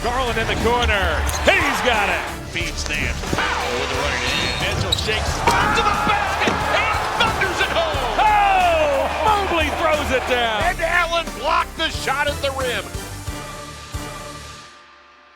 Garland in the corner. He's got it. Feed stands. Pow with the running in. Mitchell shakes up to the basket and thunders it home. Oh! Mobley throws it down. And Allen blocked the shot at the rim.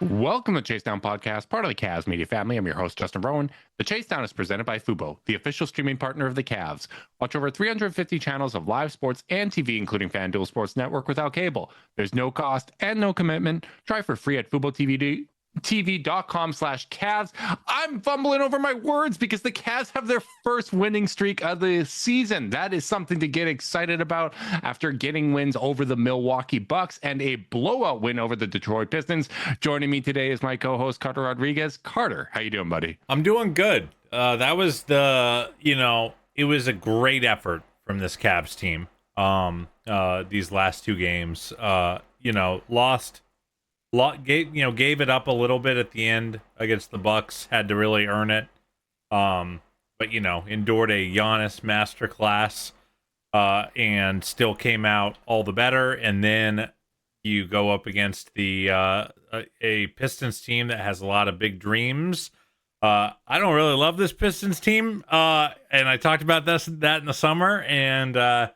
Welcome to Chase Down Podcast, part of the Cavs media family. I'm your host, Justin Rowan. The Chase Down is presented by Fubo, the official streaming partner of the Cavs. Watch over 350 channels of live sports and TV, including FanDuel Sports Network without cable. There's no cost and no commitment. Try for free at FuboTV.com/Cavs. I'm fumbling over my words because the Cavs have their first winning streak of the season. That is something to get excited about after getting wins over the Milwaukee Bucks and a blowout win over the Detroit Pistons. Joining me today is my co-host, Carter Rodriguez. Carter, how you doing, buddy? I'm doing good. That was it was a great effort from this Cavs team. These last two games, gave it up a little bit at the end against the Bucks, had to really earn it. But endured a Giannis masterclass, and still came out all the better. And then you go up against a Pistons team that has a lot of big dreams. I don't really love this Pistons team, and I talked about that in the summer, and I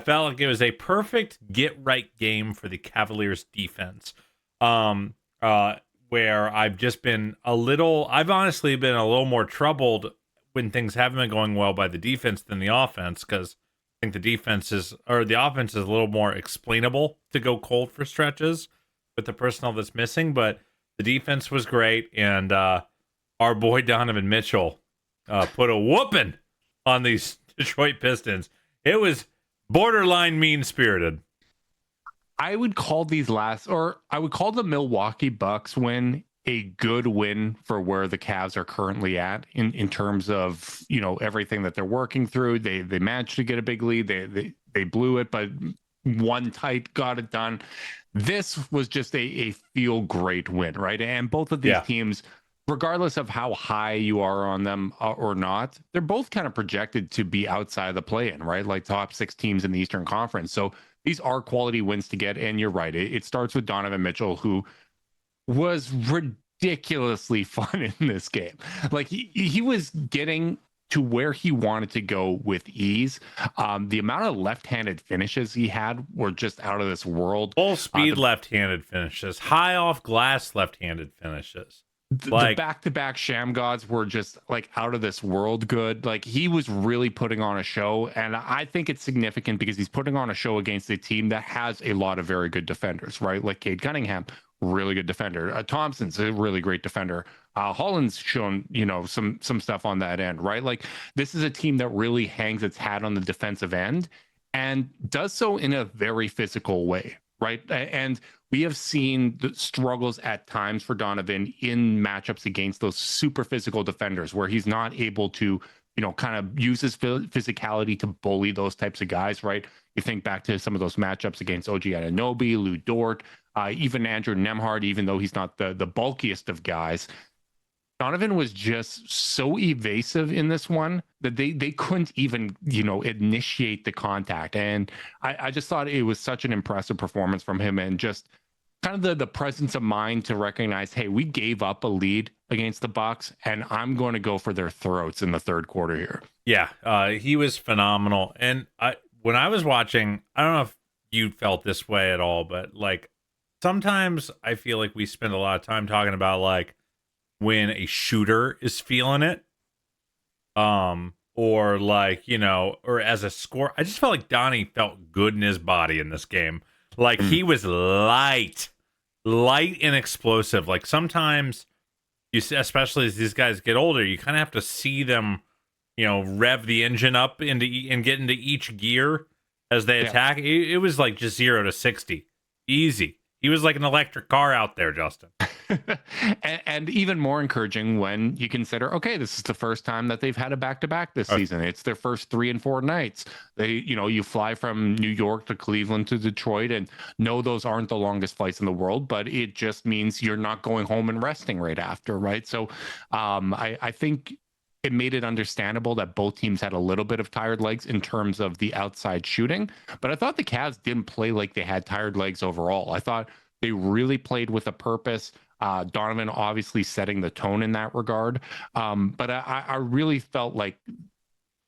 felt like it was a perfect get-right game for the Cavaliers defense. Where I've honestly been a little more troubled when things haven't been going well by the defense than the offense, because I think the offense is a little more explainable to go cold for stretches with the personnel that's missing, but the defense was great, and our boy Donovan Mitchell put a whooping on these Detroit Pistons. It was borderline mean-spirited. I would call the Milwaukee Bucks win a good win for where the Cavs are currently at in terms of, everything that they're working through. They managed to get a big lead. They blew it, but one tight got it done. This was just a feel great win, right? And both of these teams, regardless of how high you are on them or not, they're both kind of projected to be outside the play-in, right? Like top 6 teams in the Eastern Conference. So these are quality wins to get, and you're right. It starts with Donovan Mitchell, who was ridiculously fun in this game. Like he was getting to where he wanted to go with ease. The amount of left-handed finishes he had were just out of this world. Full speed left-handed finishes, high off glass left-handed finishes. The back-to-back sham gods were just like out of this world good. Like he was really putting on a show, and I think it's significant because he's putting on a show against a team that has a lot of very good defenders, right? Like Cade Cunningham, really good defender. Thompson's a really great defender. Holland's shown, some stuff on that end, right? Like this is a team that really hangs its hat on the defensive end and does so in a very physical way, right? And we have seen the struggles at times for Donovan in matchups against those super physical defenders where he's not able to, kind of use his physicality to bully those types of guys, right? You think back to some of those matchups against OG Anunoby, Lou Dort, even Andrew Nembhard, even though he's not the bulkiest of guys. Donovan was just so evasive in this one that they couldn't even, initiate the contact. And I just thought it was such an impressive performance from him, and just kind of the presence of mind to recognize, hey, we gave up a lead against the Bucks, and I'm going to go for their throats in the third quarter here. Yeah, he was phenomenal. And when I was watching, I don't know if you felt this way at all, but like sometimes I feel like we spend a lot of time talking about like when a shooter is feeling it, or like, or as a scorer. I just felt like Donnie felt good in his body in this game. Like he was light and explosive. Like sometimes you see, especially as these guys get older, you kind of have to see them, rev the engine up and get into each gear as they attack. It was like just 0 to 60, easy. He was like an electric car out there, Justin. and even more encouraging when you consider, okay, this is the first time that they've had a back-to-back this season. It's their first 3 and 4 nights. You fly from New York to Cleveland to Detroit, and no, those aren't the longest flights in the world, but it just means you're not going home and resting right after, right? So I think it made it understandable that both teams had a little bit of tired legs in terms of the outside shooting, but I thought the Cavs didn't play like they had tired legs overall. I thought they really played with a purpose. Donovan obviously setting the tone in that regard. But I really felt like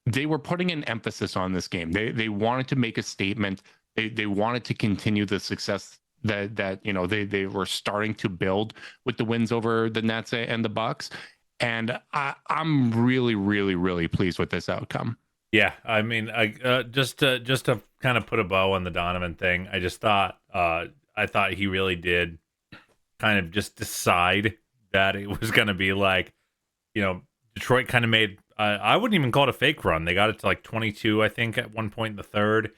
they were putting an emphasis on this game. They wanted to make a statement. They wanted to continue the success that they were starting to build with the wins over the Nets and the Bucks. And I'm really, really, really pleased with this outcome. Yeah, I mean, I just to kind of put a bow on the Donovan thing, I just thought I thought he really did kind of just decide that it was going to be like, Detroit kind of made I wouldn't even call it a fake run. They got it to like 22, I think, at one point in the third.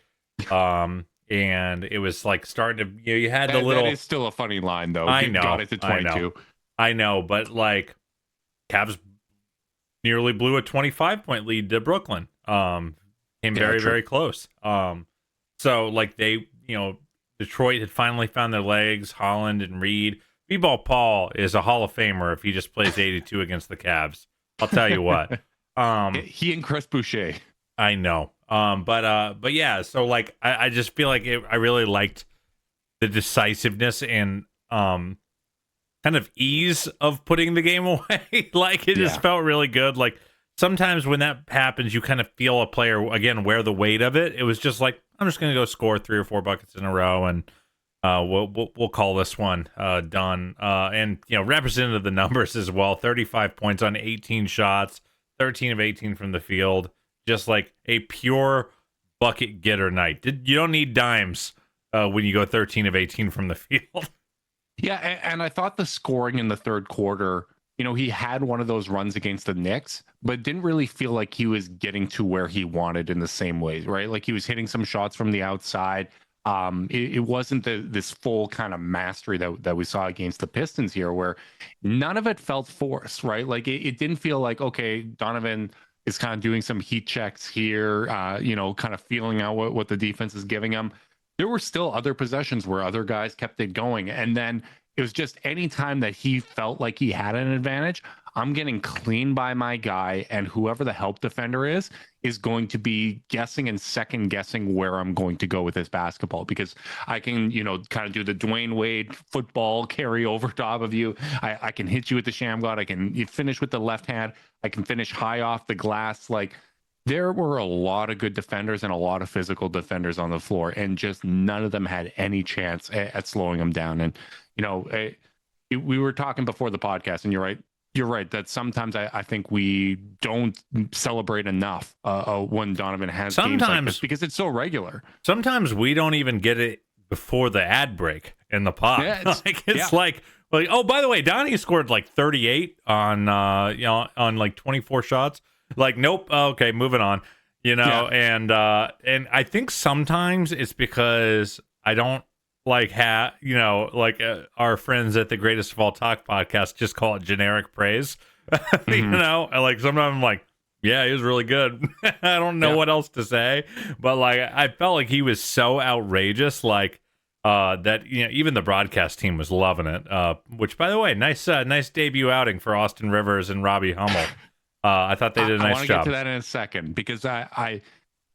And it was like starting to, you had the little. That is still a funny line, though. I know. Got it to 22. I know, but like, Cavs nearly blew a 25-point lead to Brooklyn. Came very, very close. So like Detroit had finally found their legs. Holland and Reed. B-Ball Paul is a Hall of Famer if he just plays 82 against the Cavs. I'll tell you what. He and Chris Boucher. I know. But yeah, so like I just feel like I really liked the decisiveness and kind of ease of putting the game away. Like it just felt really good. Like sometimes when that happens, you kind of feel a player again wear the weight of it. It was just like, I'm just gonna go score 3 or 4 buckets in a row, and we'll call this one done. And representative the numbers as well. 35 points on 18 shots, 13 of 18 from the field. Just like a pure bucket getter night. You don't need dimes when you go 13 of 18 from the field. Yeah, and I thought the scoring in the third quarter, he had one of those runs against the Knicks, but didn't really feel like he was getting to where he wanted in the same way, right? Like he was hitting some shots from the outside. It wasn't this full kind of mastery that we saw against the Pistons here, where none of it felt forced, right? Like it didn't feel like, okay, Donovan is kind of doing some heat checks here, kind of feeling out what the defense is giving him. There were still other possessions where other guys kept it going. And then it was just any time that he felt like he had an advantage, I'm getting clean by my guy, and whoever the help defender is going to be guessing and second guessing where I'm going to go with this basketball, because I can, kind of do the Dwayne Wade football carry over top of you. I can hit you with the sham god. I can finish with the left hand. I can finish high off the glass. Like there were a lot of good defenders and a lot of physical defenders on the floor, and just none of them had any chance at slowing them down. And, we were talking before the podcast, and you're right that sometimes I think we don't celebrate enough when Donovan has games like this, because it's so regular. Sometimes we don't even get it before the ad break in the pod. Yeah, it's like, oh, by the way, Donnie scored like 38 on on like 24 shots. Like, nope. Okay, moving on. And I think sometimes it's because I don't our friends at the Greatest of All Talk podcast just call it generic praise. Like sometimes I'm like, yeah, he was really good. I don't know what else to say, but like I felt like he was so outrageous, that even the broadcast team was loving it. Which, by the way, nice debut outing for Austin Rivers and Robbie Hummel. I thought they did a nice job. I want to get to that in a second, because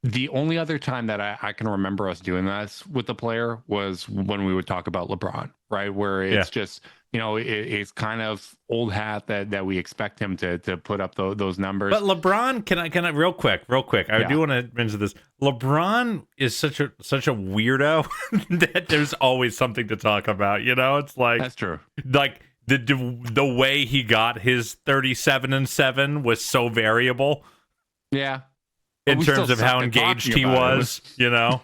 the only other time that I can remember us doing this with the player was when we would talk about LeBron, right? Where it's just, it's kind of old hat that we expect him to put up those numbers. But LeBron, can I real quick, I do want to mention this. LeBron is such a weirdo that there's always something to talk about. It's like, that's true. Like the way he got his 37-7 was so variable. Yeah. In terms of how engaged he was, Yeah,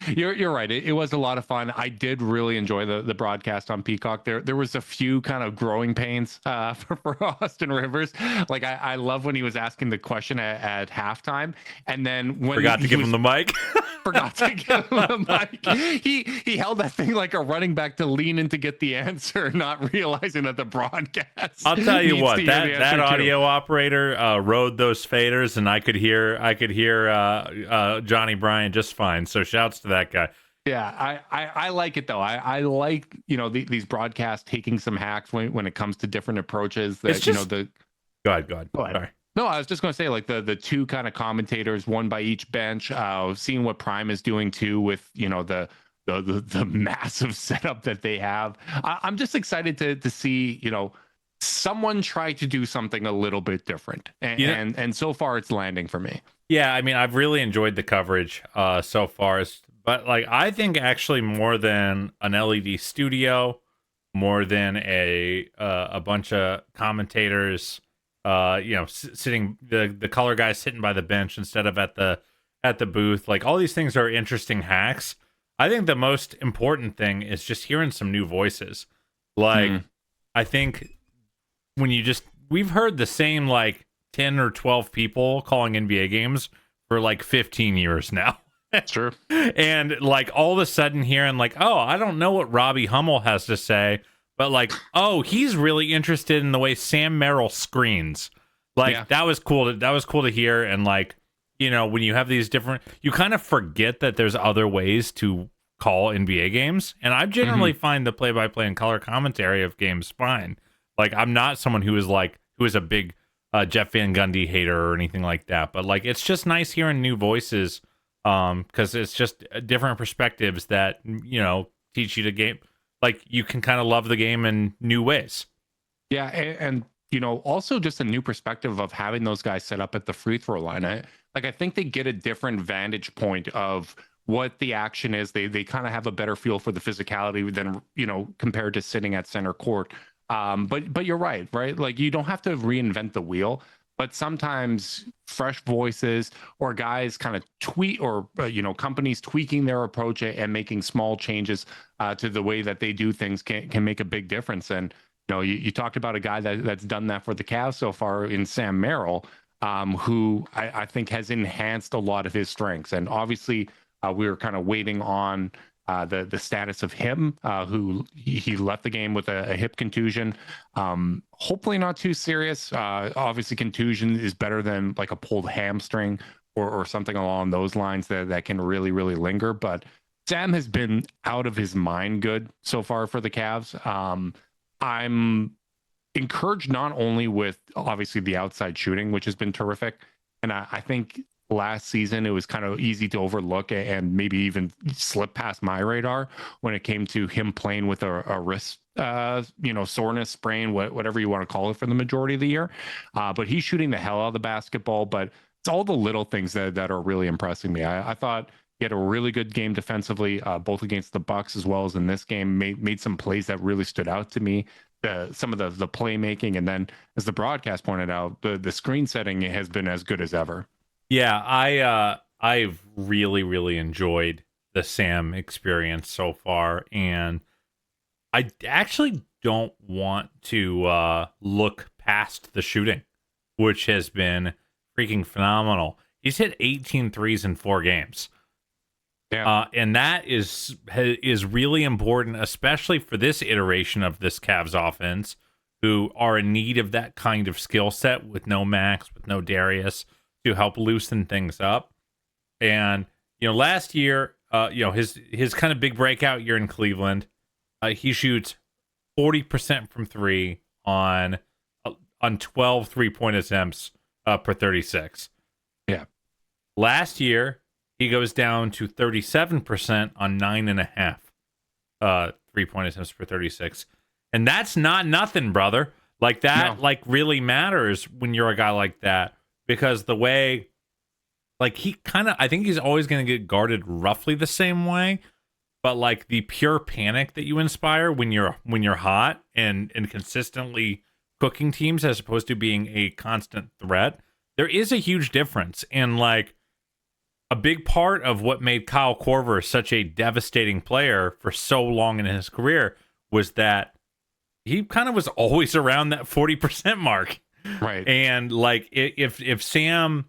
you're right. It was a lot of fun. I did really enjoy the broadcast on Peacock. There was a few kind of growing pains for Austin Rivers. Like I love when he was asking the question at halftime, and then when forgot to give him the mic. Forgot to give him the mic. He held that thing like a running back to lean in to get the answer, not realizing that the broadcast. I'll tell you what, that audio operator rode those faders, and I could hear Johnny Bryan just fine. So shouts to that guy. Yeah, I like it though. I like these broadcasts taking some hacks when it comes to different approaches. That Go ahead. Sorry. No, I was just going to say, like the two kind of commentators, one by each bench, seeing what Prime is doing too with the the massive setup that they have. I'm just excited to see, someone try to do something a little bit different, and so far it's landing for me. Yeah, I mean, I've really enjoyed the coverage so far, but like I think actually more than an LED studio, more than a bunch of commentators, sitting the color guys sitting by the bench instead of at the booth. Like all these things are interesting hacks. I think the most important thing is just hearing some new voices. Like I think we've heard the same like 10 or 12 people calling NBA games for like 15 years now. Sure. And like all of a sudden hearing like, oh, I don't know what Robbie Hummel has to say, but like, oh, he's really interested in the way Sam Merrill screens. Like that was cool. That was cool to hear. And like, when you have these different, you kind of forget that there's other ways to call NBA games. And I generally find the play-by-play and color commentary of games fine. Like I'm not someone who is a big Jeff Van Gundy hater or anything like that, but like it's just nice hearing new voices because it's just different perspectives that teach you the game. Like you can kind of love the game in new ways. Yeah, and also just a new perspective of having those guys set up at the free throw line. I think they get a different vantage point of what the action is. They kind of have a better feel for the physicality than compared to sitting at center court. But you're right? Like you don't have to reinvent the wheel, but sometimes fresh voices or guys kind of tweak or companies tweaking their approach and making small changes to the way that they do things can make a big difference. And you talked about a guy that's done that for the Cavs so far in Sam Merrill, who I think has enhanced a lot of his strengths. And obviously we were kind of waiting on the status of him, who he left the game with a hip contusion. Hopefully not too serious. Obviously contusion is better than like a pulled hamstring or something along those lines that can really, really linger. But Sam has been out of his mind good so far for the Cavs. I'm encouraged not only with obviously the outside shooting, which has been terrific. And I think last season it was kind of easy to overlook and maybe even slip past my radar when it came to him playing with a wrist soreness, sprain, whatever you want to call it, for the majority of the year. But he's shooting the hell out of the basketball. But it's all the little things that are really impressing me. I thought he had a really good game defensively, both against the Bucks as well as in this game. Made some plays that really stood out to me. Some of the playmaking, and then as the broadcast pointed out, the screen setting has been as good as ever. Yeah, I've really, really enjoyed the Sam experience so far, and I actually don't want to look past the shooting, which has been freaking phenomenal. He's hit 18 threes in 4 games. Yeah. And that is really important, especially for this iteration of this Cavs offense, who are in need of that kind of skill set with no Max, with no Darius, to help loosen things up. And last year, his kind of big breakout year in Cleveland, he shoots 40% from 3 on 12 3-point attempts per 36. Yeah. Last year, he goes down to 37% on 9.5 3-point attempts per 36. And that's not nothing, brother. Like that, like really matters when you're a guy like that, because the way, like I think he's always going to get guarded roughly the same way, but like the pure panic that you inspire when you're hot and consistently cooking teams as opposed to being a constant threat, there is a huge difference. And like, a big part of what made Kyle Korver such a devastating player for so long in his career was that he kind of was always around that 40% mark. Right. And like if Sam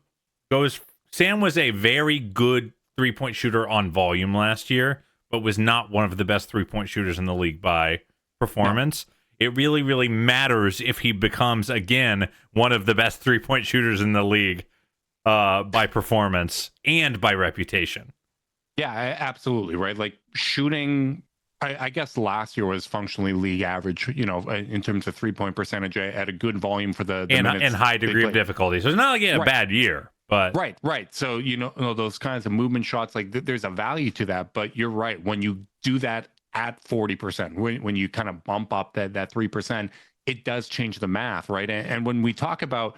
was a very good 3-point shooter on volume last year, but was not one of the best 3-point shooters in the league by performance. No. It really, really matters if he becomes again one of the best 3-point shooters in the league. By performance and by reputation. Yeah, absolutely. Right. Like shooting, I guess last year was functionally league average, in terms of 3-point percentage at a good volume for the and minutes high degree of difficulty. So it's not like a bad year, but right. So, those kinds of movement shots, like there's a value to that, but you're right. When you do that at 40%. When you kind of bump up that 3%, it does change the math, right? And when we talk about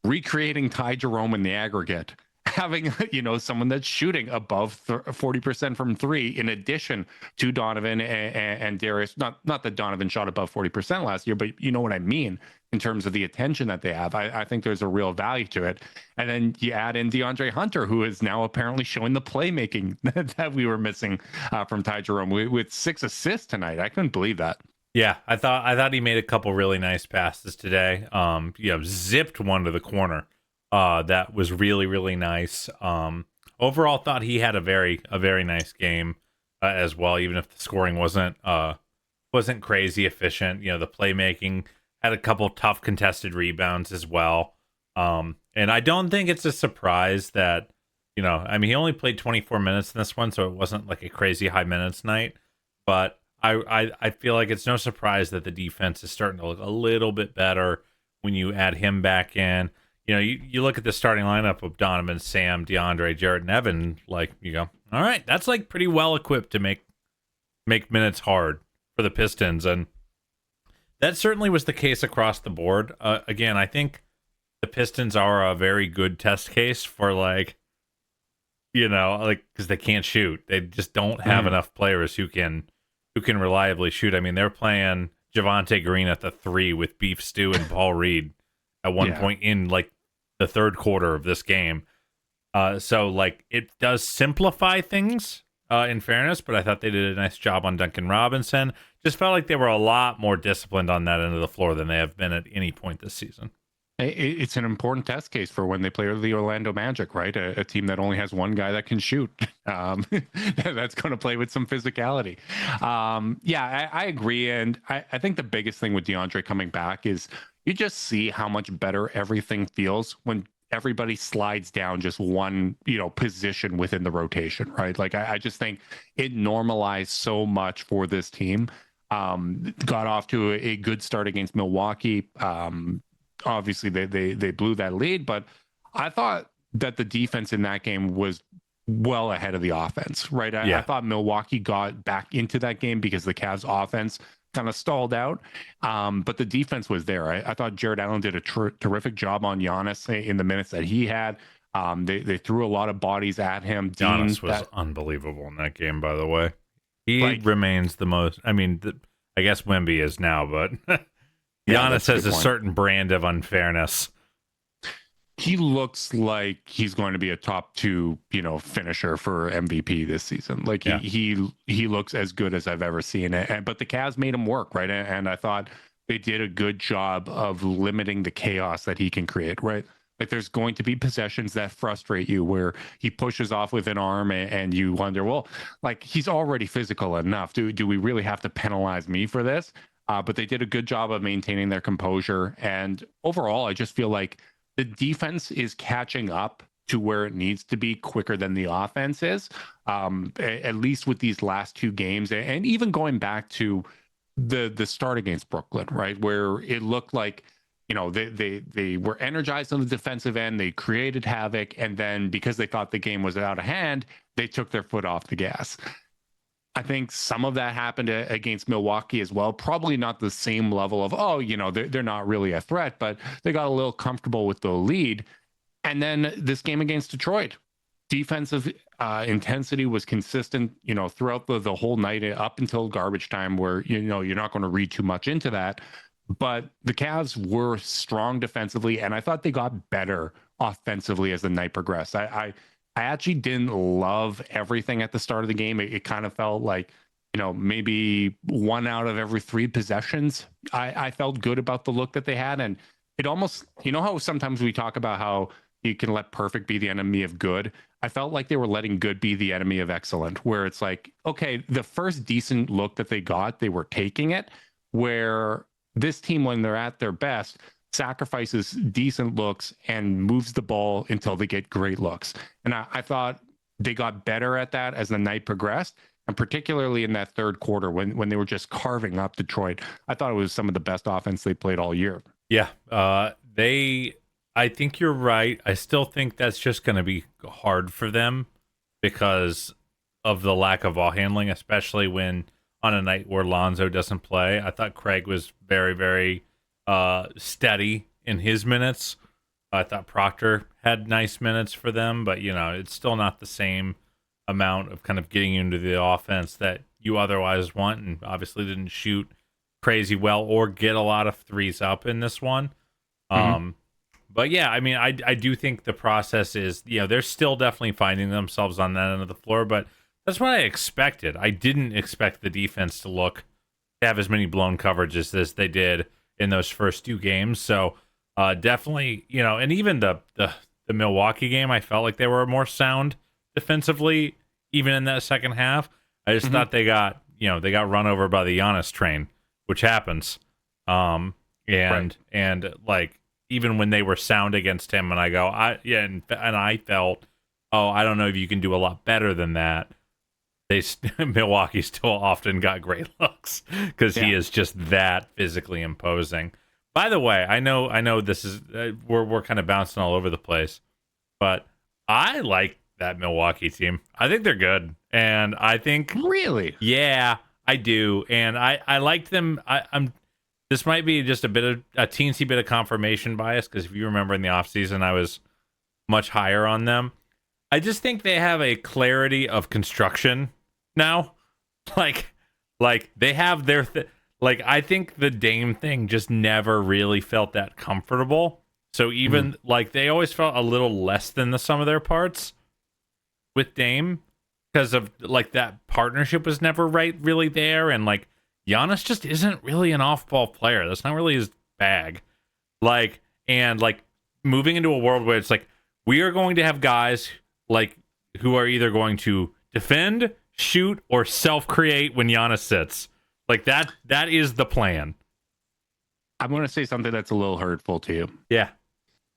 recreating Ty Jerome in the aggregate, having someone that's shooting above 40% from three, in addition to Donovan and Darius. Not that Donovan shot above 40% last year, but you know what I mean in terms of the attention that they have. I think there's a real value to it. And then you add in DeAndre Hunter, who is now apparently showing the playmaking that we were missing from Ty Jerome with 6 assists tonight. I couldn't believe that. Yeah, I thought he made a couple really nice passes today. Zipped one to the corner. That was really, really nice. Overall, thought he had a very nice game as well, even if the scoring wasn't crazy efficient. The playmaking, had a couple tough contested rebounds as well. And I don't think it's a surprise that, he only played 24 minutes in this one, so it wasn't like a crazy high minutes night. But I feel like it's no surprise that the defense is starting to look a little bit better when you add him back in. You look at the starting lineup of Donovan, Sam, DeAndre, Jarrett, and Evan, like, you go, all right, that's like pretty well equipped to make minutes hard for the Pistons. And that certainly was the case across the board. Again, I think the Pistons are a very good test case for because they can't shoot. They just don't have enough players who can reliably shoot. I mean, they're playing Javonte Green at the 3 with Beef Stew and Paul Reed at one point in the third quarter of this game. So it does simplify things in fairness, but I thought they did a nice job on Duncan Robinson. Just felt like they were a lot more disciplined on that end of the floor than they have been at any point this season. It's an important test case for when they play the Orlando Magic, right? A team that only has one guy that can shoot. That's going to play with some physicality. I agree. And I think the biggest thing with DeAndre coming back is you just see how much better everything feels when everybody slides down just one, position within the rotation, right? Like, I just think it normalized so much for this team. Got off to a good start against Milwaukee. Obviously they blew that lead, but I thought that the defense in that game was well ahead of the offense, right? I thought Milwaukee got back into that game because the Cavs offense kind of stalled out, but the defense was there. I thought Jared Allen did a terrific job on Giannis in the minutes that he had. They threw a lot of bodies at him. Giannis was unbelievable in that game, by the way. He remains the most, I guess Wemby is now, but Giannis has a certain brand of unfairness. He looks like he's going to be a top 2, finisher for MVP this season. Like he looks as good as I've ever seen it. But the Cavs made him work, right? And I thought they did a good job of limiting the chaos that he can create, right? Like, there's going to be possessions that frustrate you where he pushes off with an arm and you wonder, well, like, he's already physical enough. Do we really have to penalize me for this? But they did a good job of maintaining their composure. And overall, I just feel like the defense is catching up to where it needs to be quicker than the offense is, at least with these last 2 games. And even going back to the start against Brooklyn, right, where it looked like, they were energized on the defensive end. They created havoc. And then because they thought the game was out of hand, they took their foot off the gas. I think some of that happened against Milwaukee as well. Probably not the same level of, they're not really a threat, but they got a little comfortable with the lead. And then this game against Detroit, defensive intensity was consistent, throughout the whole night up until garbage time, where, you're not going to read too much into that. But the Cavs were strong defensively, and I thought they got better offensively as the night progressed. I actually didn't love everything at the start of the game. It kind of felt like, maybe 1 out of every 3 possessions, I felt good about the look that they had. And it almost, how sometimes we talk about how you can let perfect be the enemy of good. I felt like they were letting good be the enemy of excellent, where it's like, okay, the first decent look that they got, they were taking it, where this team, when they're at their best, sacrifices decent looks and moves the ball until they get great looks. And I thought they got better at that as the night progressed, and particularly in that third quarter when they were just carving up Detroit. I thought it was some of the best offense they played all year. Yeah, I think you're right. I still think that's just going to be hard for them because of the lack of ball handling, especially when on a night where Lonzo doesn't play. I thought Craig was very, very steady in his minutes. I thought Proctor had nice minutes for them, but it's still not the same amount of kind of getting into the offense that you otherwise want, and obviously didn't shoot crazy well or get a lot of threes up in this one. But yeah, I mean, I do think the process is, they're still definitely finding themselves on that end of the floor, but that's what I expected. I didn't expect the defense to have as many blown coverages as they did in those first 2 games. So definitely, and even the Milwaukee game, I felt like they were more sound defensively, even in that second half. I just thought they got run over by the Giannis train, which happens. And like, even when they were sound against him, and I felt, I don't know if you can do a lot better than that. Milwaukee still often got great looks because he is just that physically imposing. By the way, I know this is we're kind of bouncing all over the place, but I like that Milwaukee team. I think they're good, and I think really, yeah, I do, and I liked them. I'm. This might be just a teensy bit of confirmation bias, because if you remember in the offseason, I was much higher on them. I just think they have a clarity of construction now. Like they have their I think the Dame thing just never really felt that comfortable. So even they always felt a little less than the sum of their parts with Dame, because of that partnership was never really there, and Giannis just isn't really an off-ball player. That's not really his bag. Moving into a world where it's we are going to have guys who are either going to defend, shoot, or self-create when Giannis sits. That is the plan. I'm going to say something that's a little hurtful to you. Yeah.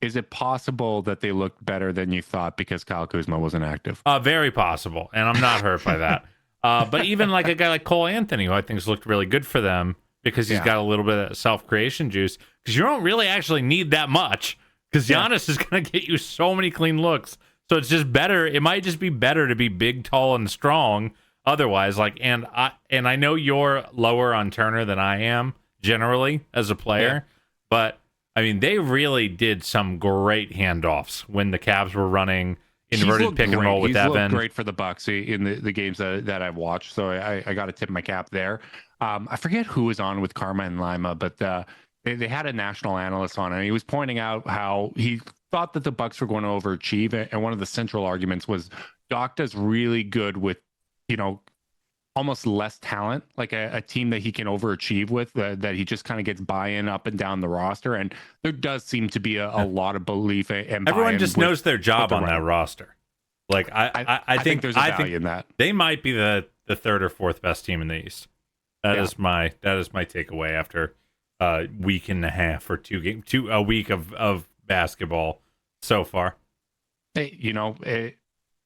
Is it possible that they looked better than you thought because Kyle Kuzma wasn't active? Very possible, and I'm not hurt by that. But even a guy like Cole Anthony, who I think has looked really good for them because he's got a little bit of self-creation juice, because you don't really actually need that much, because Giannis is going to get you so many clean looks. So it's just better. It might just be better to be big, tall, and strong otherwise. And I know you're lower on Turner than I am generally as a player, but I mean, they really did some great handoffs when the Cavs were running inverted pick and roll with Evan. He's looked great for the Bucks in the games that I've watched, so I got to tip my cap there. I forget who was on with Karma and Lima, but they had a national analyst on, and he was pointing out how he thought that the Bucks were going to overachieve, and one of the central arguments was Doc does really good with, almost less talent, like a team that he can overachieve with, that he just kind of gets buy-in up and down the roster. And there does seem to be a lot of belief and everyone just knows their job on that roster. I think there's a value in that. They might be the third or fourth best team in the East. That is my takeaway after a week and a half or a week of basketball so far. Hey,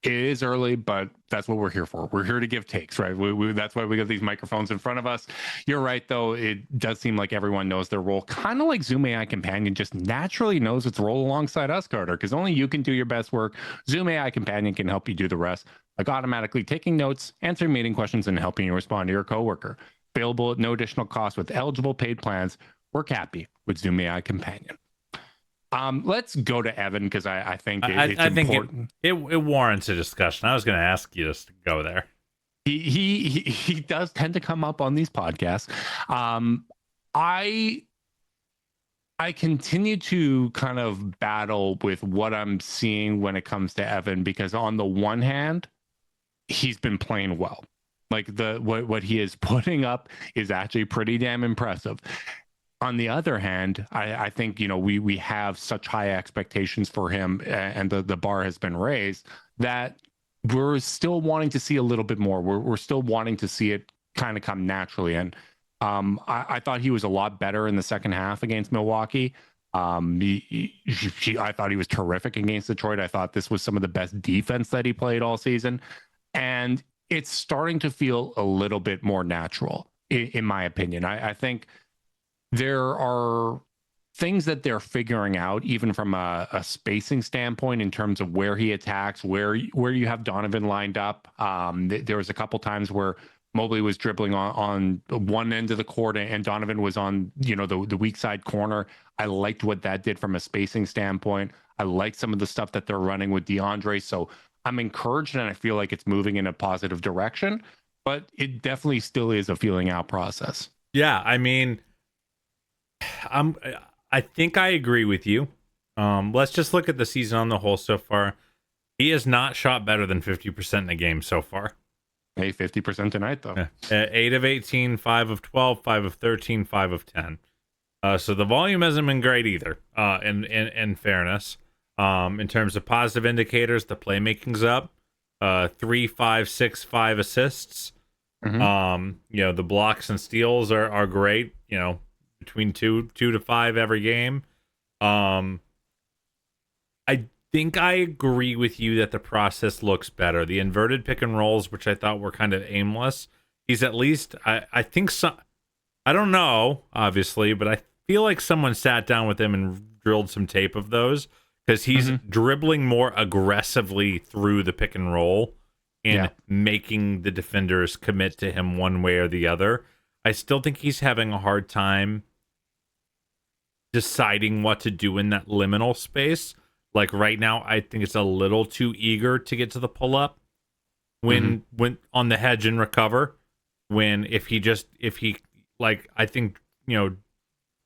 it is early, but that's what we're here for. We're here to give takes, right? That's why we got these microphones in front of us. You're right, though. It does seem like everyone knows their role. Kind of like Zoom AI Companion just naturally knows its role alongside us, Carter, because only you can do your best work. Zoom AI Companion can help you do the rest, like automatically taking notes, answering meeting questions, and helping you respond to your coworker. Available at no additional cost with eligible paid plans. Work happy with Zoom AI Companion. Let's go to Evan, because I think it's important. It warrants a discussion. I was going to ask you just to go there. He does tend to come up on these podcasts. I continue to kind of battle with what I'm seeing when it comes to Evan, because on the one hand, he's been playing well. What he is putting up is actually pretty damn impressive. On the other hand, I think, we have such high expectations for him, and the bar has been raised, that we're still wanting to see a little bit more. We're still wanting to see it kind of come naturally. And I thought he was a lot better in the second half against Milwaukee. I thought he was terrific against Detroit. I thought this was some of the best defense that he played all season. And it's starting to feel a little bit more natural, in my opinion. I think there are things that they're figuring out, even from a spacing standpoint, in terms of where he attacks, where you have Donovan lined up. There was a couple times where Mobley was dribbling on one end of the court and Donovan was on, the weak side corner. I liked what that did from a spacing standpoint. I like some of the stuff that they're running with DeAndre. So I'm encouraged and I feel like it's moving in a positive direction, but it definitely still is a feeling out process. Yeah, I mean, I think I agree with you. Let's just look at the season on the whole so far. He has not shot better than 50% in a game so far. Hey, 50% tonight, though. 8 of 18, 5 of 12, 5 of 13, 5 of 10. So the volume hasn't been great either, in fairness. In terms of positive indicators, the playmaking's up. 3, 5, 6, 5 assists. Mm-hmm. The blocks and steals are great, between 2 to 5 every game. I think I agree with you that the process looks better. The inverted pick and rolls, which I thought were kind of aimless, he's at least, I think some, I don't know, obviously, but I feel like someone sat down with him and drilled some tape of those, because he's dribbling more aggressively through the pick and roll and making the defenders commit to him one way or the other. I still think he's having a hard time deciding what to do in that liminal space. Like right now, I think it's a little too eager to get to the pull up when on the hedge and recover. If he I think,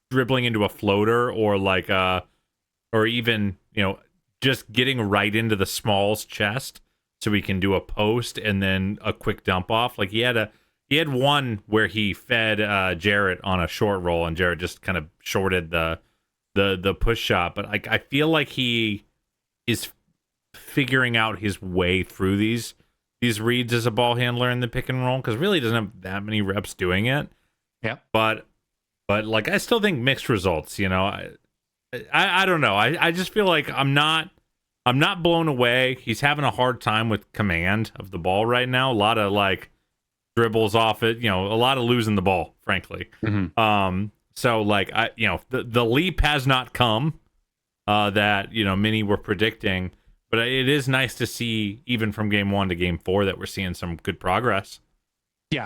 dribbling into a floater or or even, just getting right into the small's chest so he can do a post and then a quick dump off. Like he had one where he fed Jarrett on a short roll and Jarrett just kind of shorted the push shot. But I feel like he is figuring out his way through these reads as a ball handler in the pick and roll, because really he doesn't have that many reps doing it. Yeah. But I still think mixed results, I don't know. I just feel like I'm not blown away. He's having a hard time with command of the ball right now. A lot of dribbles off it, a lot of losing the ball, frankly. So the leap has not come that many were predicting, but it is nice to see, even from game 1 to game 4, that we're seeing some good progress. Yeah,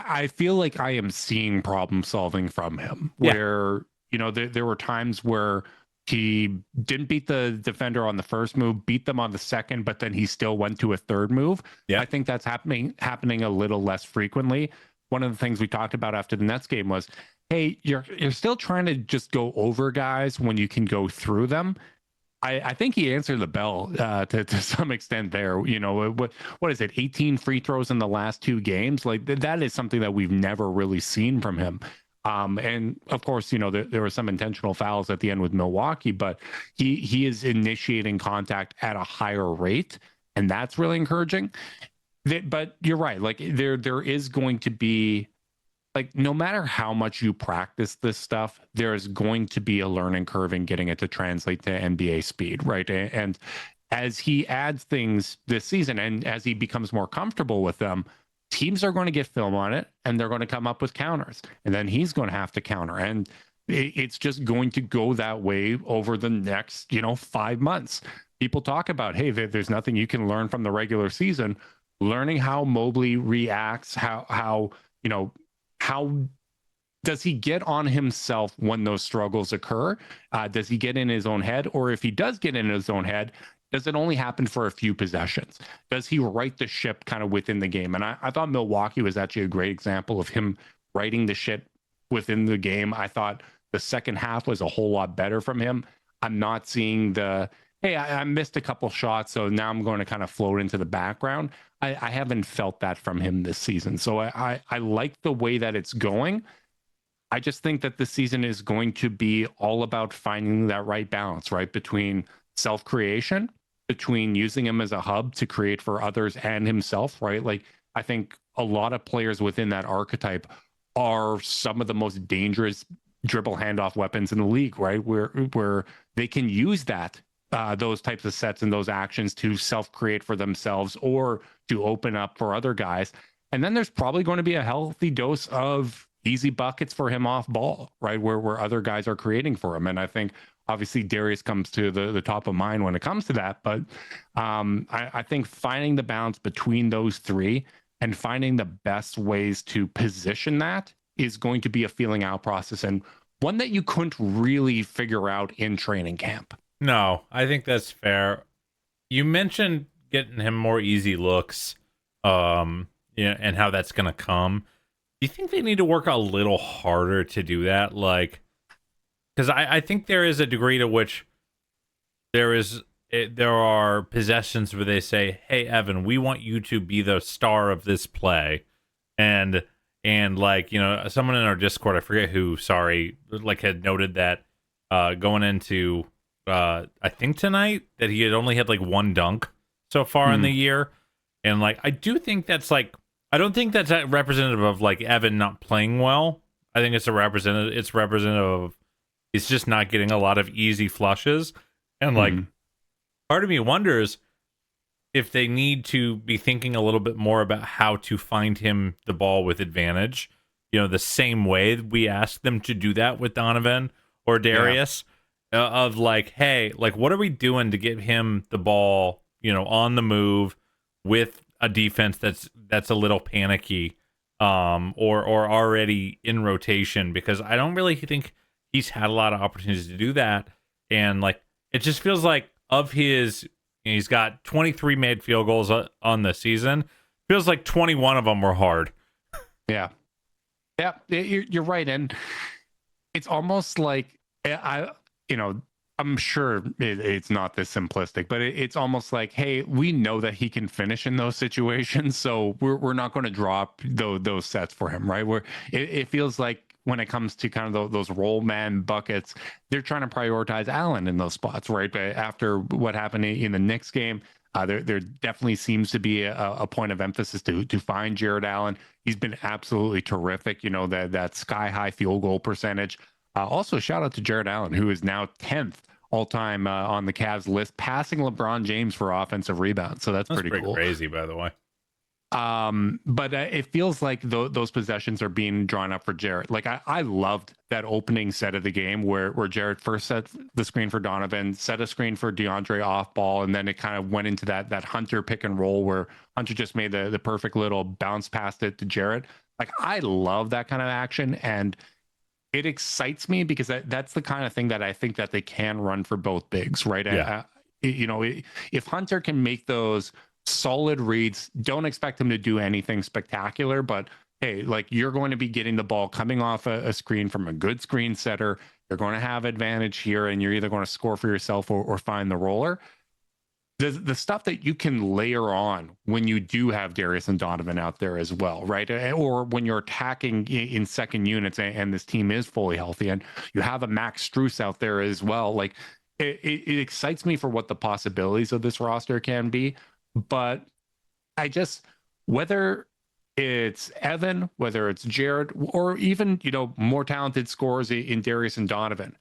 I feel like I am seeing problem solving from him, where there were times where he didn't beat the defender on the first move, beat them on the second, but then he still went to a third move. I think that's happening a little less frequently. One of the things we talked about after the Nets game was, hey, you're still trying to just go over guys when you can go through them. I think he answered the bell to some extent there. What is it? 18 free throws in the last 2 games. That is something that we've never really seen from him. And of course, there were some intentional fouls at the end with Milwaukee, but he is initiating contact at a higher rate, and that's really encouraging. But you're right. There is going to be, no matter how much you practice this stuff, there is going to be a learning curve in getting it to translate to NBA speed, right? And as he adds things this season and as he becomes more comfortable with them, teams are going to get film on it and they're going to come up with counters, and then he's going to have to counter. And it's just going to go that way over the next, 5 months. People talk about, hey, there's nothing you can learn from the regular season. Learning how Mobley reacts, how does he get on himself when those struggles occur? Does he get in his own head? Or if he does get in his own head, does it only happen for a few possessions? Does he right the ship kind of within the game? And I thought Milwaukee was actually a great example of him righting the ship within the game. I thought the second half was a whole lot better from him. I'm not seeing I missed a couple shots, so now I'm going to kind of float into the background. I haven't felt that from him this season. So I like the way that it's going. I just think that this season is going to be all about finding that right balance, right? Between self-creation, between using him as a hub to create for others and himself, right? I think a lot of players within that archetype are some of the most dangerous dribble handoff weapons in the league, right? Where they can use that those types of sets and those actions to self-create for themselves or to open up for other guys. And then there's probably going to be a healthy dose of, easy buckets for him off ball, right? Where other guys are creating for him. And I think obviously Darius comes to the top of mind when it comes to that. But I think finding the balance between those three and finding the best ways to position that is going to be a feeling out process, and one that you couldn't really figure out in training camp. No, I think that's fair. You mentioned getting him more easy looks, and how that's going to come. Do you think they need to work a little harder to do that? Like, because I think there is a degree to which there are possessions where they say, "Hey, Evan, we want you to be the star of this play," and like, someone in our Discord, I forget who, sorry, like had noted that going into I think tonight that he had only had like one dunk so far in the year, and like I do think that's like, I don't think that's representative of like Evan not playing well. I think it's representative of he's just not getting a lot of easy flushes, and like part of me wonders if they need to be thinking a little bit more about how to find him the ball with advantage, the same way we asked them to do that with Donovan or Darius. Of like, hey, like, what are we doing to get him the ball, on the move with a defense that's a little panicky, or already in rotation? Because I don't really think he's had a lot of opportunities to do that, and like, it just feels like of his, he's got 23 made field goals on the season. Feels like 21 of them were hard. Yeah, you're right, and it's almost like I'm sure it's not this simplistic, but it's almost like, hey, we know that he can finish in those situations, so we're not going to drop those sets for him, right? Where it feels like when it comes to kind of those roll man buckets, they're trying to prioritize Allen in those spots, right? But after what happened in the Knicks game, there definitely seems to be a point of emphasis to find Jared Allen. He's been absolutely terrific. That sky high field goal percentage. Also, shout out to Jared Allen, who is now 10th all-time on the Cavs list, passing LeBron James for offensive rebounds. So that's pretty cool. Crazy, by the way. But it feels like those possessions are being drawn up for Jared. Like I loved that opening set of the game where Jared first set the screen for Donovan, set a screen for DeAndre off ball, and then it kind of went into that Hunter pick and roll where Hunter just made the perfect little bounce past it to Jared. Like I love that kind of action, and it excites me because that's the kind of thing that I think that they can run for both bigs, right? Yeah. If Hunter can make those solid reads, don't expect him to do anything spectacular, but hey, like you're going to be getting the ball coming off a screen from a good screen setter. You're going to have advantage here, and you're either going to score for yourself or find the roller. The stuff that you can layer on when you do have Darius and Donovan out there as well, right? Or when you're attacking in second units and this team is fully healthy and you have a Max Strus out there as well. Like it excites me for what the possibilities of this roster can be. But whether it's Evan, whether it's Jared, or even, more talented scorers in Darius and Donovan,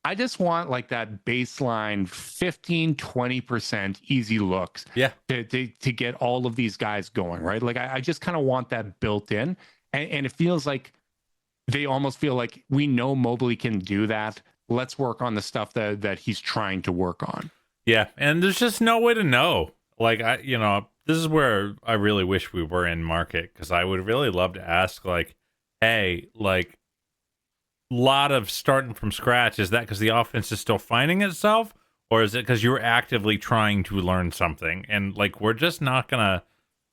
I just want like that baseline 15-20% easy looks to get all of these guys going, right? Like I just kind of want that built in. And it feels like they almost feel like we know Mobley can do that. Let's work on the stuff that he's trying to work on. Yeah, and there's just no way to know. Like, this is where I really wish we were in market, because I would really love to ask, like, hey, like, lot of starting from scratch, is that because the offense is still finding itself, or is it because you're actively trying to learn something? And like, we're just not gonna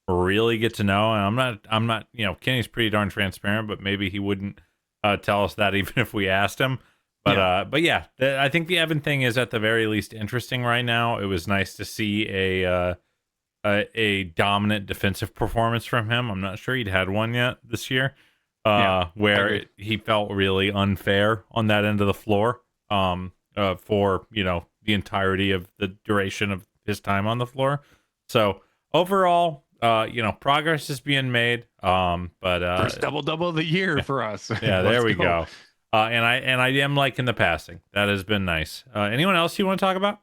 really get to know. And I'm not Kenny's pretty darn transparent, but maybe he wouldn't tell us that even if we asked him. But I think the Evan thing is at the very least interesting right now. It was nice to see a dominant defensive performance from him. I'm not sure he'd had one yet this year. Where he felt really unfair on that end of the floor for the entirety of the duration of his time on the floor. So overall, progress is being made. But first double of the year for us. Yeah, there we go. And I am liking the passing. That has been nice. Anyone else you want to talk about?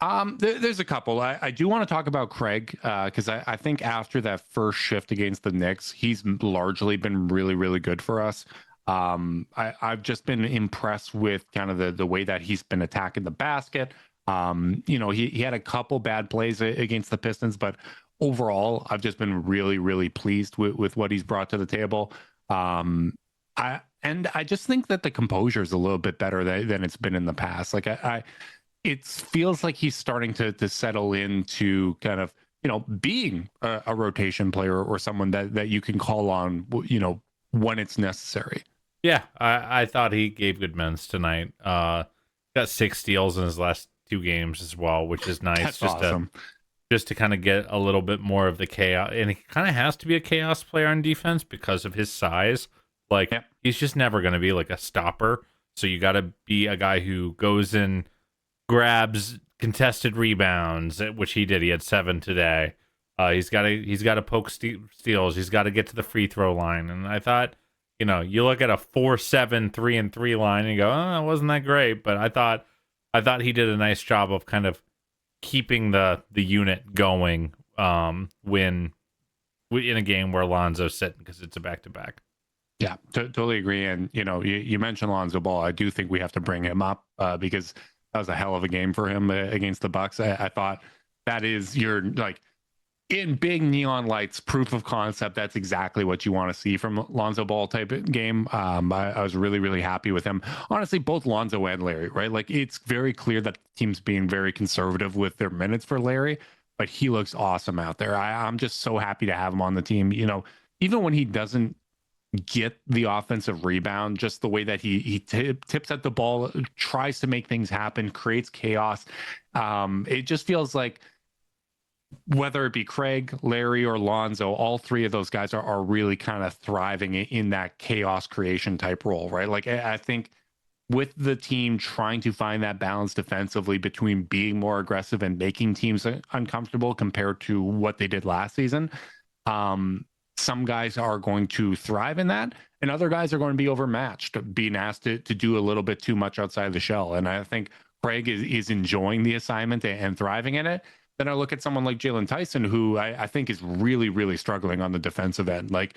There's a couple. I do want to talk about Craig because I think after that first shift against the Knicks, he's largely been really, really good for us. I've just been impressed with kind of the way that he's been attacking the basket. He had a couple bad plays against the Pistons, but overall, I've just been really, really pleased with what he's brought to the table. I just think that the composure is a little bit better than it's been in the past. Like it feels like he's starting to settle into kind of, being a rotation player or someone that you can call on, when it's necessary. Yeah, I thought he gave good minutes tonight. Got 6 steals in his last 2 games as well, which is nice. That's awesome. Just to kind of get a little bit more of the chaos. And he kind of has to be a chaos player on defense because of his size. Like, he's just never going to be like a stopper. So you got to be a guy who goes in, grabs contested rebounds, which he did. He had 7 today. He's got to poke steals. He's got to get to the free throw line. And I thought, you look at a 4-7 3-and-3 line and you go, oh, it wasn't that great. But I thought he did a nice job of kind of keeping the unit going when in a game where Lonzo's sitting because it's a back-to-back. Yeah, totally agree. And, you mentioned Lonzo Ball. I do think we have to bring him up because that was a hell of a game for him against the Bucks. I thought that is in big neon lights, proof of concept. That's exactly what you want to see from Lonzo Ball type of game. I was really, really happy with him. Honestly, both Lonzo and Larry, right? Like, it's very clear that the team's being very conservative with their minutes for Larry, but he looks awesome out there. I'm just so happy to have him on the team. Even when he doesn't get the offensive rebound, just the way that he tips at the ball, tries to make things happen, creates chaos. It just feels like whether it be Craig, Larry, or Lonzo, all 3 of those guys are really kind of thriving in that chaos creation type role, right? Like, I think with the team trying to find that balance defensively between being more aggressive and making teams uncomfortable compared to what they did last season, some guys are going to thrive in that, and other guys are going to be overmatched, being asked to do a little bit too much outside the shell. And I think Craig is enjoying the assignment and thriving in it. Then I look at someone like Jalen Tyson, who I think is really, really struggling on the defensive end. Like,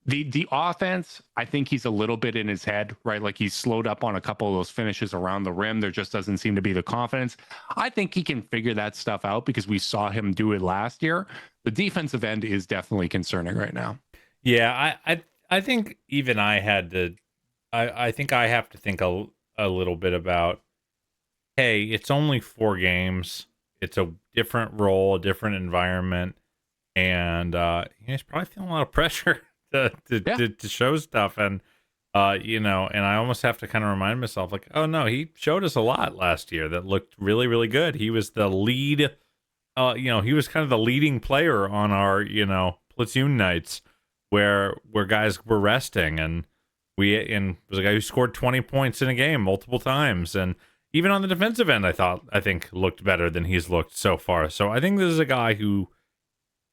the offense, I think he's a little bit in his head, right? Like, he's slowed up on a couple of those finishes around the rim. There just doesn't seem to be the confidence. I think he can figure that stuff out because we saw him do it last year. The defensive end is definitely concerning right now. Yeah, I think even I had to. I think I have to think a little bit about, hey, it's only 4 games. It's a different role, a different environment, and he's probably feeling a lot of pressure to show stuff. And and I almost have to kind of remind myself, like, oh no, he showed us a lot last year that looked really, really good. He was the lead. He was kind of the leading player on our platoon nights where guys were resting, and was a guy who scored 20 points in a game multiple times. And even on the defensive end, I think looked better than he's looked so far. So I think this is a guy who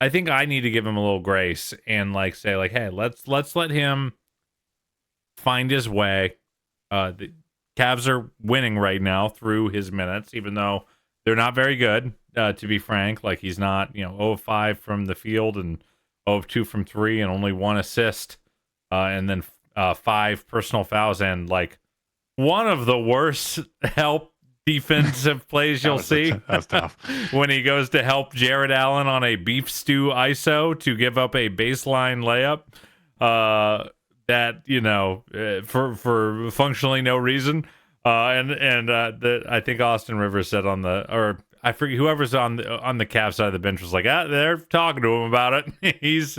I think I need to give him a little grace and say, hey, let's let him find his way. The Cavs are winning right now through his minutes, even though they're not very good, to be frank. Like, he's not 0 of 5 from the field and 0 of 2 from 3 and only 1 assist, and then 5 personal fouls and one of the worst help defensive plays you'll see. That's tough. When he goes to help Jared Allen on a beef stew ISO to give up a baseline layup that, for functionally no reason. I think Austin Rivers said or I forget, whoever's on the Cavs side of the bench was like, they're talking to him about it. He's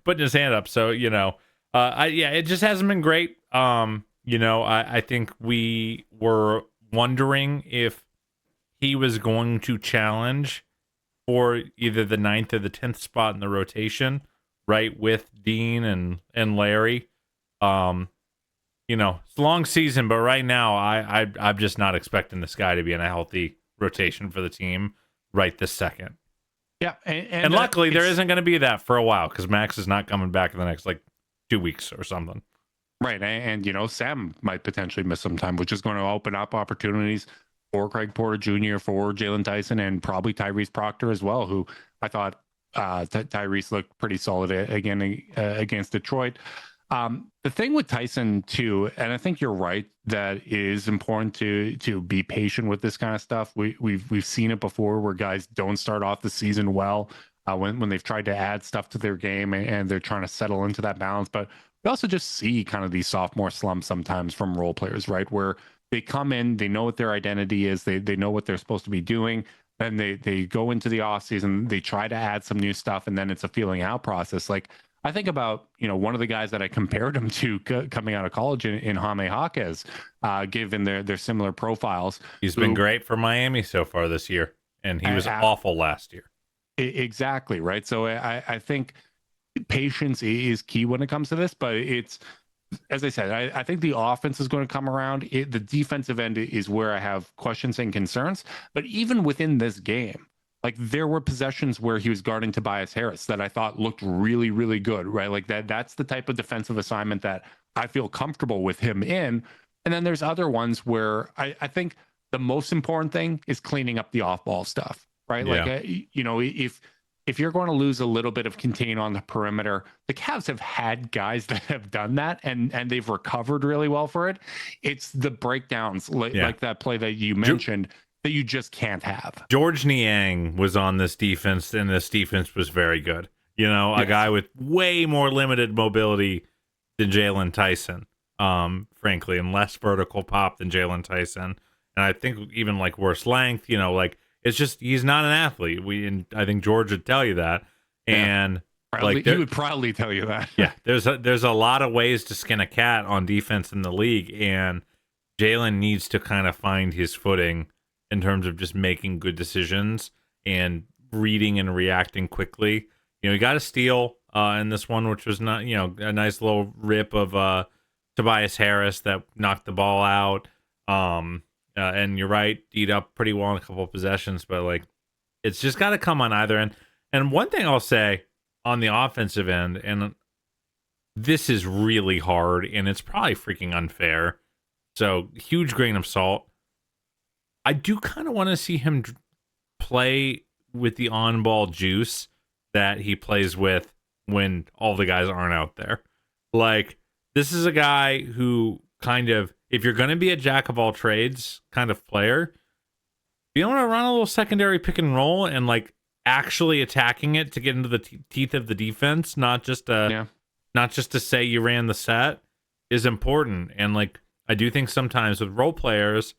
putting his hand up. So, it just hasn't been great. I think we were wondering if he was going to challenge for either the 9th or the 10th spot in the rotation, right, with Dean and Larry. It's a long season, but right now I'm just not expecting this guy to be in a healthy rotation for the team right this second. Yeah, and luckily there isn't going to be that for a while because Max is not coming back in the next 2 weeks or something. Right, and Sam might potentially miss some time, which is going to open up opportunities for Craig Porter Jr., for Jalen Tyson, and probably Tyrese Proctor as well, who I thought Tyrese looked pretty solid again against Detroit. The thing with Tyson too, and I think you're right that it is important to be patient with this kind of stuff. We've seen it before where guys don't start off the season well when they've tried to add stuff to their game and they're trying to settle into that balance. But we also just see kind of these sophomore slumps sometimes from role players, right? Where they come in, they know what their identity is, they know what they're supposed to be doing. Then they go into the offseason, they try to add some new stuff, and then it's a feeling out process. Like I think about, one of the guys that I compared him to coming out of college in Jaime Jaquez, given their similar profiles. He's been great for Miami so far this year, and he was awful last year. Exactly, right? So I think patience is key when it comes to this, but it's, as I said, I think the offense is going to come around. The defensive end is where I have questions and concerns. But even within this game, like there were possessions where he was guarding Tobias Harris that I thought looked really, really good, right? Like that's the type of defensive assignment that I feel comfortable with him in. And then there's other ones where I think the most important thing is cleaning up the off-ball stuff, right? Yeah. Like, if you're going to lose a little bit of contain on the perimeter, the Cavs have had guys that have done that and they've recovered really well for it. It's the breakdowns like that play that you mentioned that you just can't have. George Niang was on this defense, and this defense was very good. A guy with way more limited mobility than Jalen Tyson, frankly, and less vertical pop than Jalen Tyson. And I think even like worse length, like it's just he's not an athlete. I think George would tell you that. And he would probably tell you that. Yeah, there's a lot of ways to skin a cat on defense in the league, and Jalen needs to kind of find his footing in terms of just making good decisions and reading and reacting quickly. He got a steal in this one, which was not, a nice little rip of Tobias Harris that knocked the ball out. And you're right, D'd up pretty well in a couple of possessions, but like it's just got to come on either end. And one thing I'll say on the offensive end, and this is really hard, and it's probably freaking unfair, so huge grain of salt. I do kind of want to see him play with the on-ball juice that he plays with when all the guys aren't out there. Like, this is a guy who kind of, if you're going to be a jack of all trades kind of player, be able to run a little secondary pick and roll and like actually attacking it to get into the teeth of the defense, not just to say you ran the set, is important. And like, I do think sometimes with role players,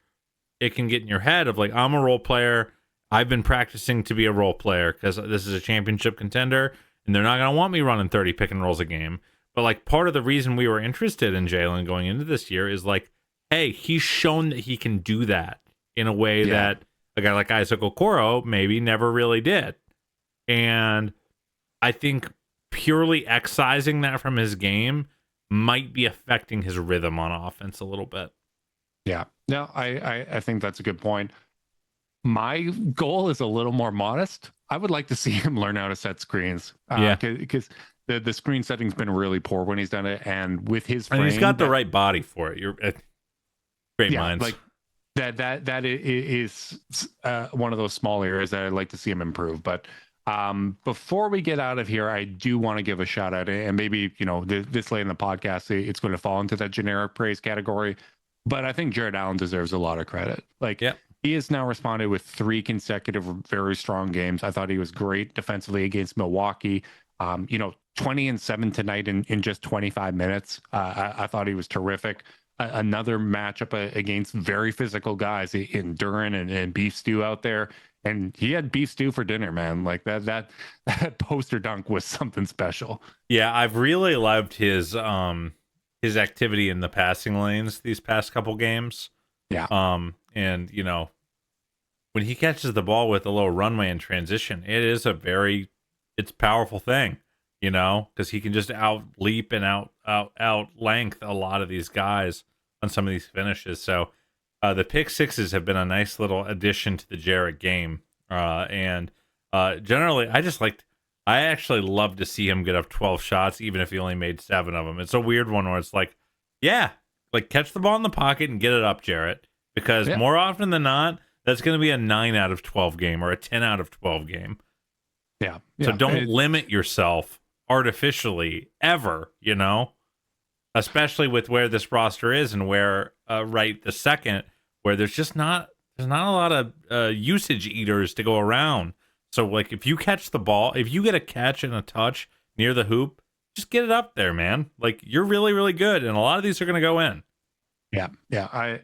it can get in your head of like, I'm a role player. I've been practicing to be a role player because this is a championship contender and they're not going to want me running 30 pick and rolls a game. But like part of the reason we were interested in Jalen going into this year is like, hey, he's shown that he can do that in a way that a guy like Isaac Okoro maybe never really did. And I think purely excising that from his game might be affecting his rhythm on offense a little bit. Yeah, no, I think that's a good point. My goal is a little more modest. I would like to see him learn how to set screens. Because the screen setting's been really poor when he's done it, and with his frame, and he's got the right body for it. You're great minds. Like that is one of those small areas that I'd like to see him improve. But before we get out of here, I do want to give a shout out, and maybe this late in the podcast, it's going to fall into that generic praise category. But I think Jared Allen deserves a lot of credit. Like, he has now responded with 3 consecutive very strong games. I thought he was great defensively against Milwaukee. 20 and 7 tonight in just 25 minutes. I thought he was terrific. Another matchup against very physical guys in Duran and Beef Stew out there. And he had beef stew for dinner, man. Like that poster dunk was something special. Yeah, I've really loved his activity in the passing lanes these past couple games. Yeah. And when he catches the ball with a little runway in transition, it's a powerful thing, because he can just out leap and out length a lot of these guys on some of these finishes. So the pick sixes have been a nice little addition to the Jarrett game. And generally, I actually love to see him get up 12 shots, even if he only made 7 of them. It's a weird one where it's like, catch the ball in the pocket and get it up, Jarrett, because more often than not, that's going to be a 9 out of 12 game or a 10 out of 12 game. Yeah. So don't limit yourself artificially ever, you know, especially with where this roster is and where right the second, where there's not a lot of usage eaters to go around. So like if you catch the ball, if you get a catch and a touch near the hoop, just get it up there, man. Like you're really, really good. And a lot of these are going to go in. Yeah. Yeah.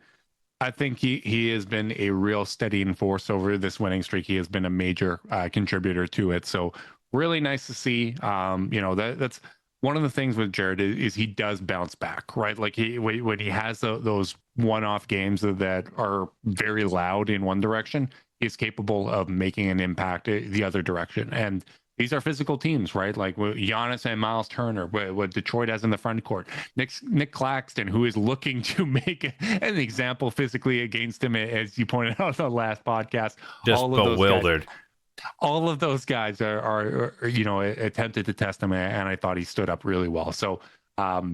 I think he has been a real steadying force over this winning streak. He has been a major contributor to it. So really nice to see. You know, that's one of the things with Jared is he does bounce back, right? Like when he has those one-off games that are very loud in one direction, he's capable of making an impact the other direction. And these are physical teams, right? Like Giannis and Miles Turner, what Detroit has in the front court. Nick Claxton, who is looking to make an example physically against him, as you pointed out on the last podcast. Just bewildered. All of those guys are you know, attempted to test him, and I thought he stood up really well. So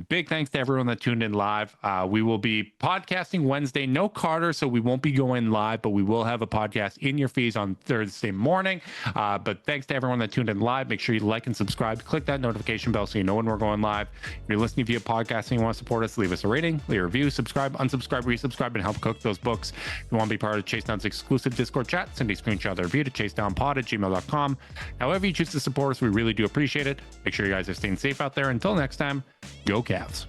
big thanks to everyone that tuned in live. We will be podcasting Wednesday. No Carter, so we won't be going live, but we will have a podcast in your feeds on Thursday morning. But thanks to everyone that tuned in live. Make sure you like and subscribe. Click that notification bell so you know when we're going live. If you're listening via podcast and you want to support us, leave us a rating, leave a review, subscribe, unsubscribe, resubscribe, and help cook those books. If you want to be part of Chase Down's exclusive Discord chat, send a screenshot of the review to chasedownpod@gmail.com. However you choose to support us, we really do appreciate it. Make sure you guys are staying safe out there. Until next time, go Cavs.